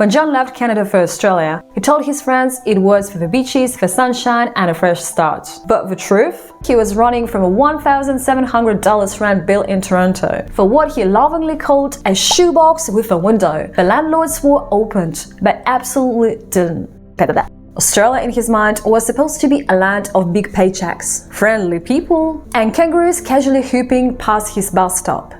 When John left Canada for Australia, he told his friends it was for the beaches, for sunshine and a fresh start. But the truth? He was running from a $1,700 rent bill in Toronto for what he lovingly called a shoebox with a window. The landlord swore opened, but absolutely didn't. Australia, in his mind, was supposed to be a land of big paychecks, friendly people, and kangaroos casually whooping past his bus stop.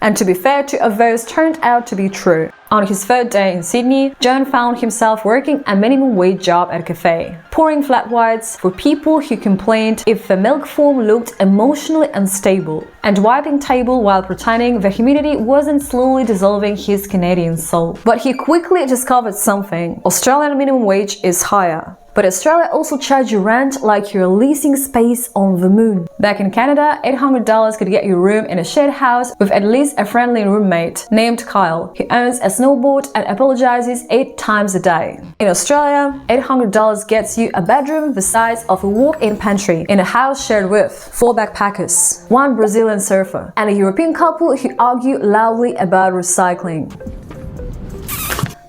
And to be fair, two of those turned out to be true. On his third day in Sydney, John found himself working a minimum wage job at a café, pouring flat whites for people who complained if the milk foam looked emotionally unstable, and wiping table while pretending the humidity wasn't slowly dissolving his Canadian soul. But he quickly discovered something. Australian minimum wage is higher. But Australia also charges you rent like you're leasing space on the moon. Back in Canada, $800 could get you a room in a shared house with at least a friendly roommate named Kyle. He owns a snowboard and apologizes 8 times a day. In Australia, $800 gets you a bedroom the size of a walk-in pantry in a house shared with 4 backpackers, 1 Brazilian surfer, and a European couple who argue loudly about recycling.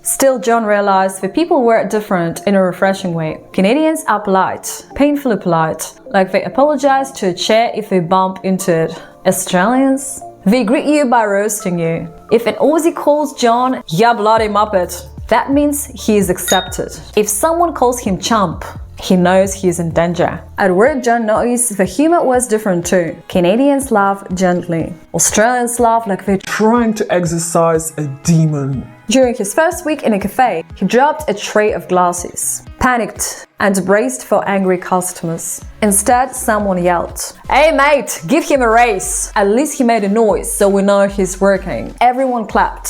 Still, John realized that people were different in a refreshing way. Canadians are polite, painfully polite, like they apologize to a chair if they bump into it. Australians? They greet you by roasting you. If an Aussie calls John, "Ya bloody muppet," that means he is accepted. If someone calls him chump, he knows he is in danger. At work, John noticed the humor was different too. Canadians laugh gently. Australians laugh like they're trying to exorcise a demon. During his first week in a cafe, he dropped a tray of glasses, panicked, and braced for angry customers. Instead, someone yelled, "Hey mate, give him a raise!" At least he made a noise, so we know he's working. Everyone clapped.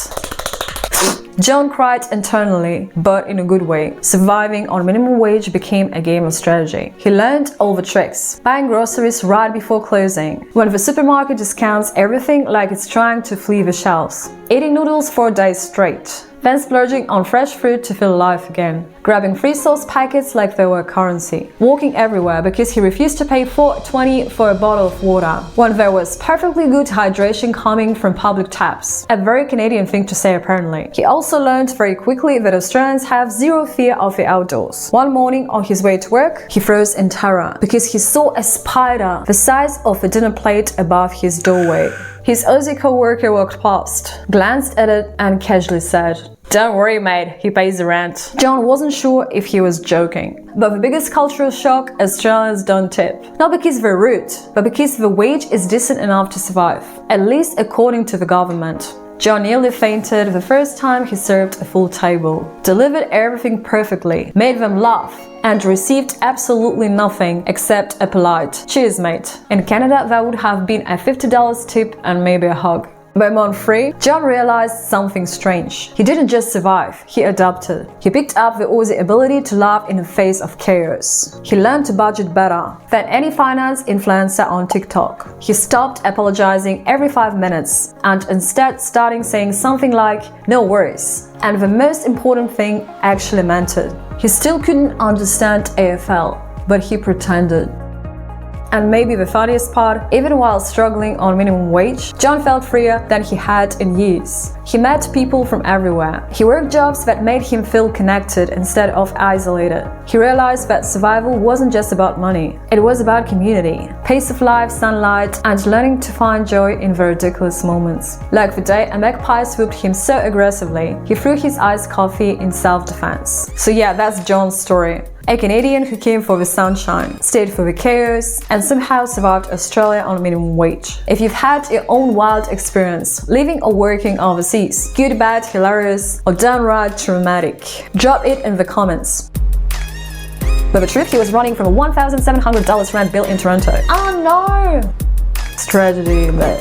John cried internally, but in a good way. Surviving on minimum wage became a game of strategy. He learned all the tricks. Buying groceries right before closing, when the supermarket discounts everything like it's trying to flee the shelves. Eating noodles 4 days straight. Then splurging on fresh fruit to feel alive again. Grabbing free sauce packets like they were currency. Walking everywhere because he refused to pay $4.20 for a bottle of water, when there was perfectly good hydration coming from public taps. A very Canadian thing to say apparently. He also learned very quickly that Australians have zero fear of the outdoors. One morning on his way to work, he froze in terror because he saw a spider the size of a dinner plate above his doorway. His Aussie co-worker walked past, glanced at it and casually said, "Don't worry mate, he pays the rent." John wasn't sure if he was joking. But the biggest cultural shock, Australians don't tip. Not because they're rude, but because the wage is decent enough to survive, at least according to the government. John nearly fainted the first time he served a full table, delivered everything perfectly, made them laugh, and received absolutely nothing except a polite "Cheers, mate." In Canada, that would have been a $50 tip and maybe a hug. By month 3, John realized something strange. He didn't just survive, he adapted. He picked up the Aussie ability to laugh in the face of chaos. He learned to budget better than any finance influencer on TikTok. He stopped apologizing every 5 minutes and instead started saying something like, "No worries." And the most important thing, actually meant it. He still couldn't understand AFL, but he pretended. And maybe the funniest part, even while struggling on minimum wage, John felt freer than he had in years. He met people from everywhere. He worked jobs that made him feel connected instead of isolated. He realized that survival wasn't just about money. It was about community, pace of life, sunlight, and learning to find joy in the ridiculous moments. Like the day a magpie swooped him so aggressively, he threw his iced coffee in self-defense. So yeah, that's John's story. A Canadian who came for the sunshine, stayed for the chaos, and somehow survived Australia on minimum wage. If you've had your own wild experience, living or working overseas, good, bad, hilarious, or downright traumatic, drop it in the comments. But the truth, he was running from a $1,700 rent bill in Toronto. Oh no! It's tragedy, but